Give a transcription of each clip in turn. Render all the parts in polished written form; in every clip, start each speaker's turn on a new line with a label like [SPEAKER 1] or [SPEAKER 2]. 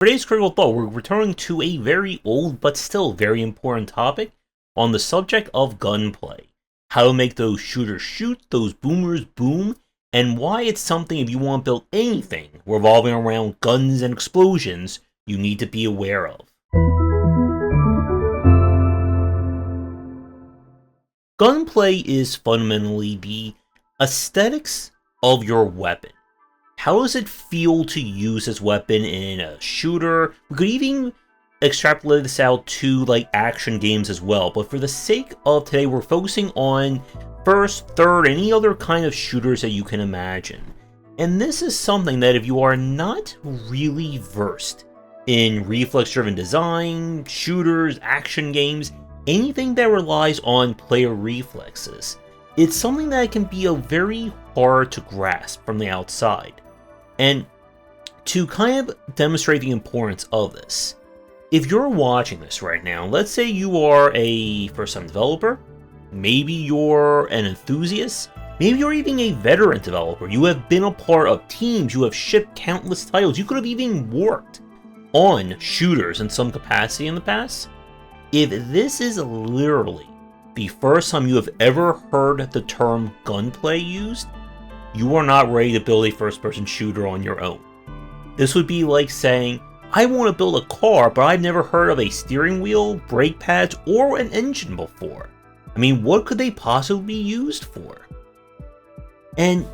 [SPEAKER 1] For today's Critical Thought, we're returning to a very old but still very important topic on the subject of gunplay. How to make those shooters shoot, those boomers boom, and why it's something if you want to build anything revolving around guns and explosions, you need to be aware of. Gunplay is fundamentally the aesthetics of your weapon. How does it feel to use this weapon in a shooter? We could even extrapolate this out to action games as well, but for the sake of today, we're focusing on first, third, any other kind of shooters that you can imagine. And this is something that if you are not really versed in reflex-driven design, shooters, action games, anything that relies on player reflexes, it's something that can be very hard to grasp from the outside. And to kind of demonstrate the importance of this, if you're watching this right now, let's say you are a first-time developer, maybe you're an enthusiast, maybe you're even a veteran developer, you have been a part of teams, you have shipped countless titles, you could have even worked on shooters in some capacity in the past. If this is literally the first time you have ever heard the term gunplay used, you are not ready to build a first-person shooter on your own. This would be like saying, I want to build a car, but I've never heard of a steering wheel, brake pads, or an engine before. I mean, what could they possibly be used for? And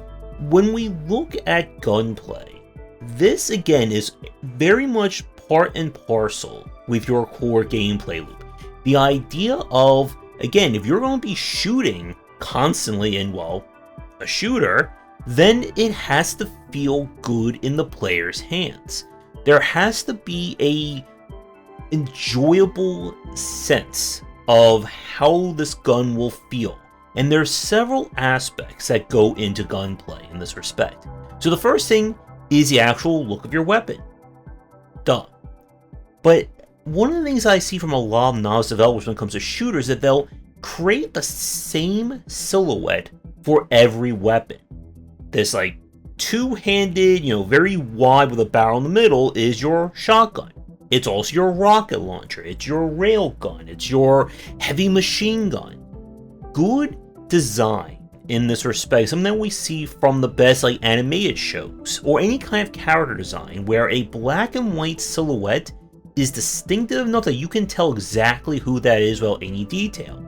[SPEAKER 1] when we look at gunplay, this again is very much part and parcel with your core gameplay loop. The idea of, again, if you're going to be shooting constantly in, a shooter, then it has to feel good in the player's hands. There has to be a enjoyable sense of how this gun will feel. And there's several aspects that go into gunplay in this respect. So the first thing is the actual look of your weapon. Duh. But one of the things I see from a lot of novice developers when it comes to shooters is that they'll create the same silhouette for every weapon. This two-handed, very wide with a barrel in the middle is your shotgun. It's also your rocket launcher. It's your railgun. It's your heavy machine gun. Good design in this respect, something that we see from the best animated shows or any kind of character design where a black and white silhouette is distinctive enough that you can tell exactly who that is without any detail.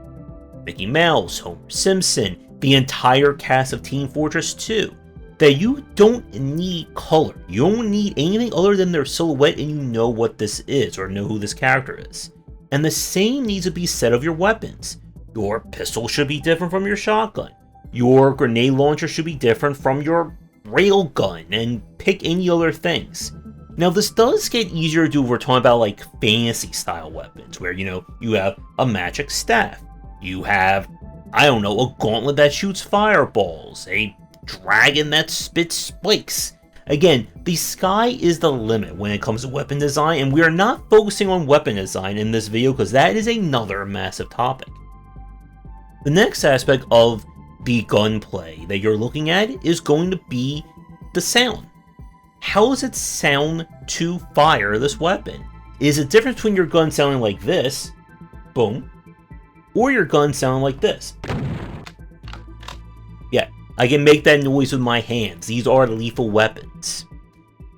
[SPEAKER 1] Mickey Mouse, Homer Simpson, the entire cast of Team Fortress 2. That you don't need color. You don't need anything other than their silhouette and you know what this is or know who this character is. And the same needs to be said of your weapons. Your pistol should be different from your shotgun. Your grenade launcher should be different from your railgun, and pick any other things. Now this does get easier to do if we're talking about fantasy style weapons where you have a magic staff. You have, I don't know, a gauntlet that shoots fireballs, a dragon that spits spikes. Again, the sky is the limit when it comes to weapon design, and we are not focusing on weapon design in this video because that is another massive topic. The next aspect of the gunplay that you're looking at is going to be the sound. How does it sound to fire this weapon? Is it different between your gun sounding like this, boom, or your gun sounding like this? Yeah, I can make that noise with my hands. These are lethal weapons.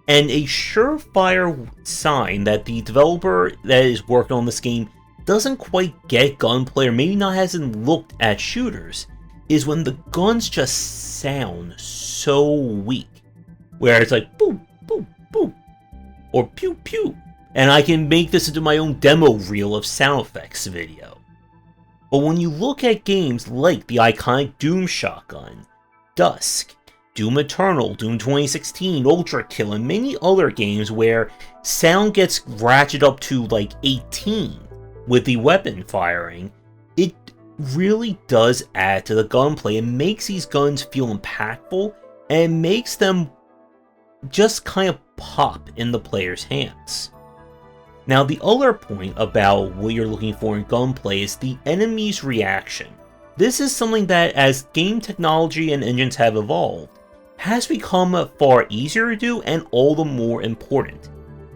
[SPEAKER 1] And a surefire sign that the developer that is working on this game doesn't quite get gunplay, or maybe not hasn't looked at shooters, is when the guns just sound so weak. Where it's boom, boom, boom, or pew, pew. And I can make this into my own demo reel of sound effects video. But when you look at games like the iconic Doom shotgun, Dusk, Doom Eternal, Doom 2016, Ultra Kill, and many other games where sound gets ratcheted up to 18 with the weapon firing, it really does add to the gunplay and makes these guns feel impactful and makes them just kind of pop in the player's hands. Now the other point about what you're looking for in gunplay is the enemy's reaction. This is something that, as game technology and engines have evolved, has become far easier to do and all the more important.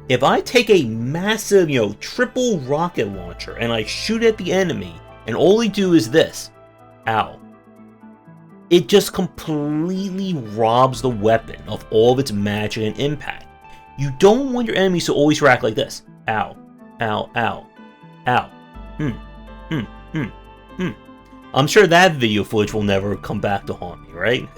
[SPEAKER 1] If I take a massive, triple rocket launcher and I shoot at the enemy, and all they do is this, ow. It just completely robs the weapon of all of its magic and impact. You don't want your enemies to always react like this. Ow, ow, ow, ow. I'm sure that video footage will never come back to haunt me, right?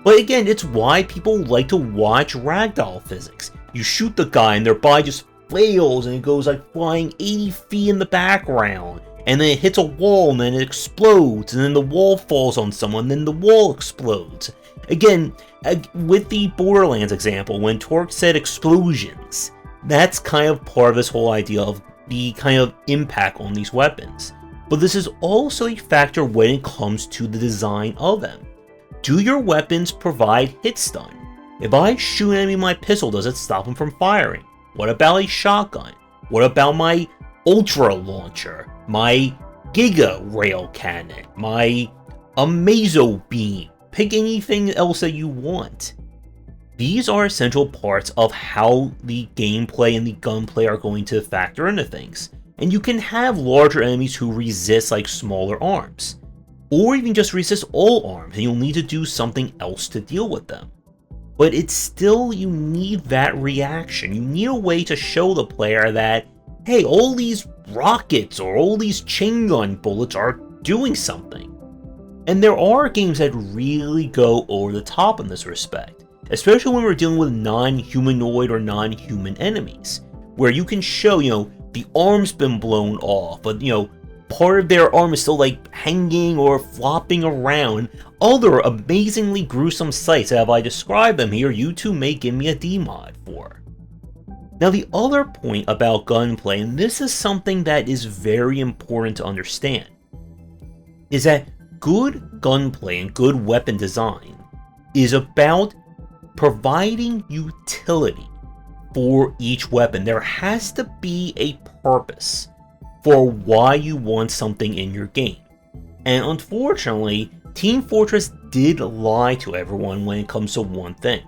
[SPEAKER 1] But again, it's why people like to watch ragdoll physics. You shoot the guy and their body just flails and it goes like flying 80 feet in the background. And then it hits a wall and then it explodes. And then the wall falls on someone, then the wall explodes. Again, with the Borderlands example, when Torque said explosions, that's kind of part of this whole idea of the kind of impact on these weapons. But this is also a factor when it comes to the design of them. Do your weapons provide hit stun? If I shoot an enemy with my pistol, does it stop them from firing? What about a shotgun? What about my ultra launcher? My giga rail cannon? My amazo beam? Pick anything else that you want. These are essential parts of how the gameplay and the gunplay are going to factor into things. And you can have larger enemies who resist like smaller arms. Or even just resist all arms and you'll need to do something else to deal with them. But it's still, you need that reaction. You need a way to show the player that, hey, all these rockets or all these chain gun bullets are doing something. And there are games that really go over the top in this respect. Especially when we're dealing with non-humanoid or non-human enemies. Where you can show, the arm's been blown off, but, part of their arm is still like hanging or flopping around. Other amazingly gruesome sights that if I describe them here, you two may give me a D-mod for. Now the other point about gunplay, and this is something that is very important to understand, is that good gunplay and good weapon design is about providing utility for each weapon. There has to be a purpose for why you want something in your game. And unfortunately, Team Fortress did lie to everyone when it comes to one thing.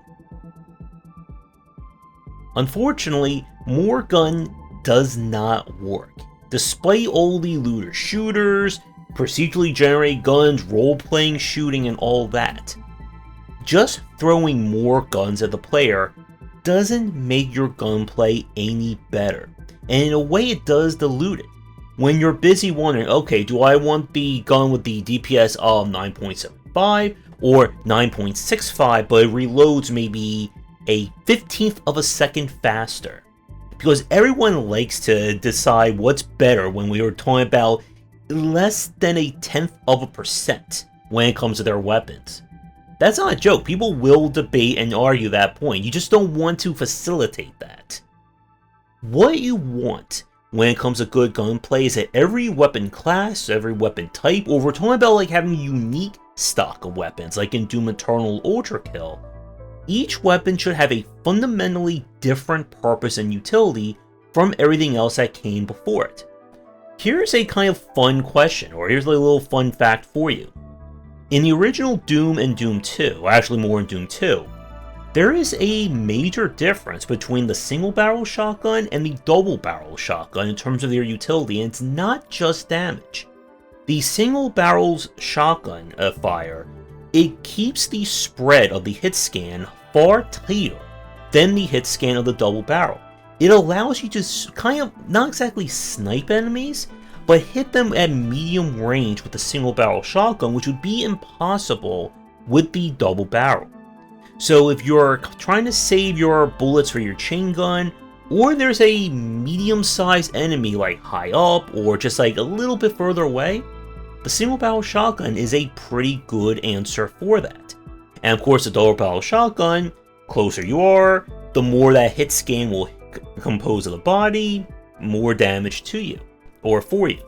[SPEAKER 1] Unfortunately, more gun does not work. Despite all the looter shooters, procedurally generated guns, role-playing shooting, and all that, just throwing more guns at the player doesn't make your gunplay any better. And in a way, it does dilute it. When you're busy wondering, okay, do I want the gun with the DPS of 9.75 or 9.65, but it reloads maybe a 15th of a second faster? Because everyone likes to decide what's better when we were talking about less than a 10% when it comes to their weapons. That's not a joke. People will debate and argue that point. You just don't want to facilitate that. What you want when it comes to good gunplay is that every weapon class, every weapon type, or we're talking about like having a unique stock of weapons, like in Doom Eternal Ultra Kill, each weapon should have a fundamentally different purpose and utility from everything else that came before it. Here's a kind of fun question, or here's a little fun fact for you. In the original Doom and Doom 2, or actually more in Doom 2, there is a major difference between the single barrel shotgun and the double barrel shotgun in terms of their utility, and it's not just damage. The single barrel's shotgun fire, it keeps the spread of the hit scan far tighter than the hit scan of the double barrel. It allows you to kind of, not exactly snipe enemies, but hit them at medium range with the single barrel shotgun, which would be impossible with the double barrel. So if you're trying to save your bullets for your chain gun, or there's a medium-sized enemy like high up, or just like a little bit further away, the single barrel shotgun is a pretty good answer for that. And of course the double barrel shotgun, closer you are, the more that hit scan will compose of the body, more damage to you, or for you.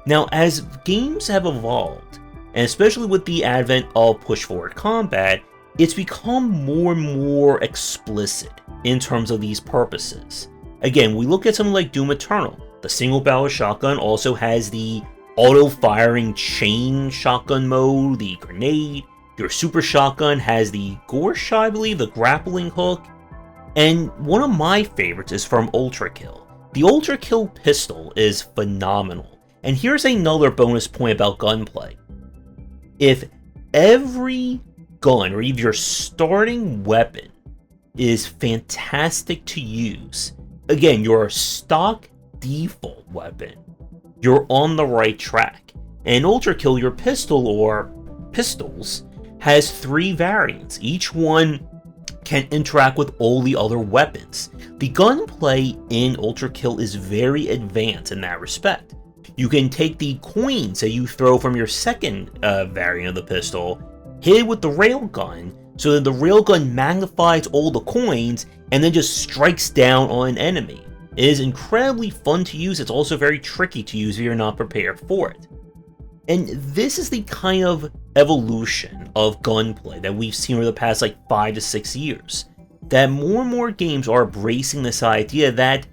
[SPEAKER 1] Now as games have evolved, and especially with the advent of push forward combat, it's become more and more explicit in terms of these purposes. Again, we look at something like Doom Eternal. The single barrel shotgun also has the auto-firing chain shotgun mode, the grenade. Your super shotgun has the Gorsh, I believe, the grappling hook. And one of my favorites is from Ultra Kill. The Ultra Kill pistol is phenomenal. And here's another bonus point about Gunplay. If every gun, or even your starting weapon, is fantastic to use, again, your stock default weapon, you're on the right track. And Ultra Kill, your pistol or pistols has 3 variants. Each one can interact with all the other weapons. The gunplay in Ultra Kill is very advanced in that respect. You can take the coins that you throw from your second variant of the pistol, hit it with the railgun, so that the railgun magnifies all the coins and then just strikes down on an enemy. It is incredibly fun to use. It's also very tricky to use if you're not prepared for it. And this is the kind of evolution of gunplay that we've seen over the past 5 to 6 years. That more and more games are embracing this idea that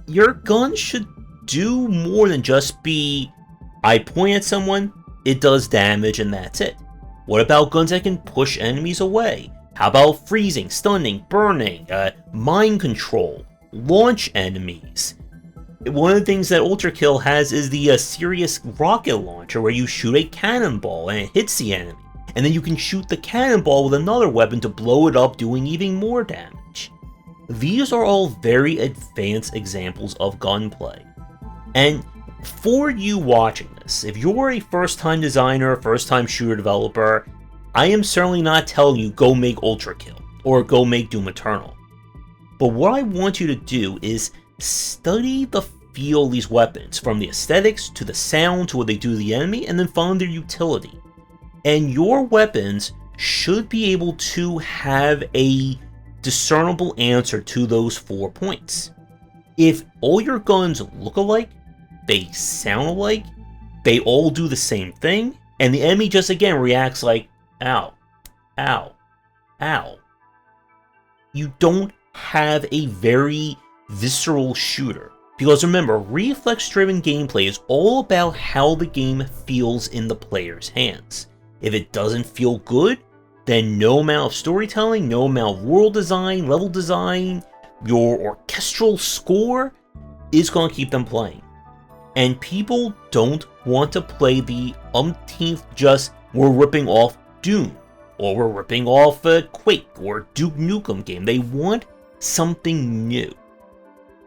[SPEAKER 1] your gun should do more than just be, I point at someone, it does damage, and that's it. What about guns that can push enemies away? How about freezing, stunning, burning, mind control, launch enemies? One of the things that Ultra Kill has is the serious rocket launcher, where you shoot a cannonball and it hits the enemy, and then you can shoot the cannonball with another weapon to blow it up, doing even more damage. These are all very advanced examples of gunplay. And for you watching this, if you're a first-time designer, first-time shooter developer, I am certainly not telling you go make Ultra Kill or go make Doom Eternal. But what I want you to do is study the feel of these weapons, from the aesthetics to the sound to what they do to the enemy, and then find their utility. And your weapons should be able to have a discernible answer to those 4 points. If all your guns look alike, they sound alike, they all do the same thing, and the enemy just again reacts like, ow, ow, ow, you don't have a very visceral shooter. Because remember, reflex-driven gameplay is all about how the game feels in the player's hands. If it doesn't feel good, then no amount of storytelling, no amount of world design, level design, your orchestral score is going to keep them playing. And people don't want to play the umpteenth just, we're ripping off Doom, or we're ripping off Quake, or Duke Nukem game. They want something new.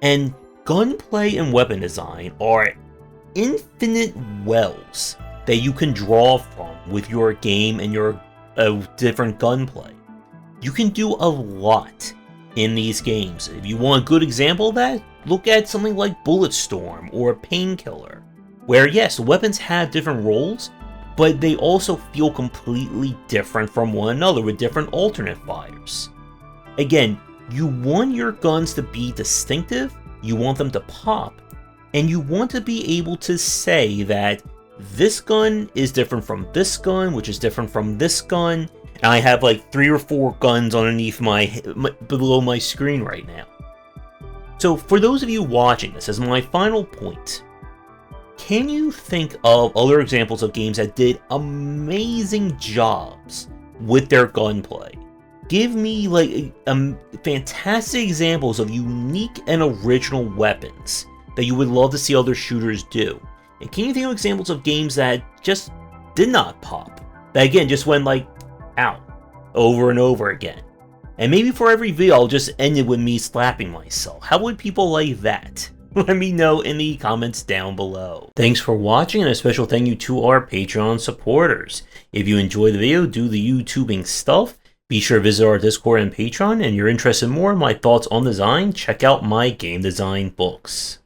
[SPEAKER 1] And gunplay and weapon design are infinite wells that you can draw from with your game and your different gunplay. You can do a lot in these games. If you want a good example of that, look at something like Bulletstorm or Painkiller, where yes, weapons have different roles, but they also feel completely different from one another with different alternate fires. Again, you want your guns to be distinctive, you want them to pop, and you want to be able to say that this gun is different from this gun, which is different from this gun, and I have 3 or 4 guns underneath below my screen right now. So for those of you watching this, as my final point, can you think of other examples of games that did amazing jobs with their gunplay? Give me fantastic examples of unique and original weapons that you would love to see other shooters do. And can you think of examples of games that just did not pop? That again just went out over and over again. And maybe for every video I'll just end it with me slapping myself. How would people like that? Let me know in the comments down below. Thanks for watching, and a special thank you to our Patreon supporters. If you enjoyed the video, do the YouTubing stuff, be sure to visit our Discord and Patreon, and you're interested in more of my thoughts on design, check out my game design books.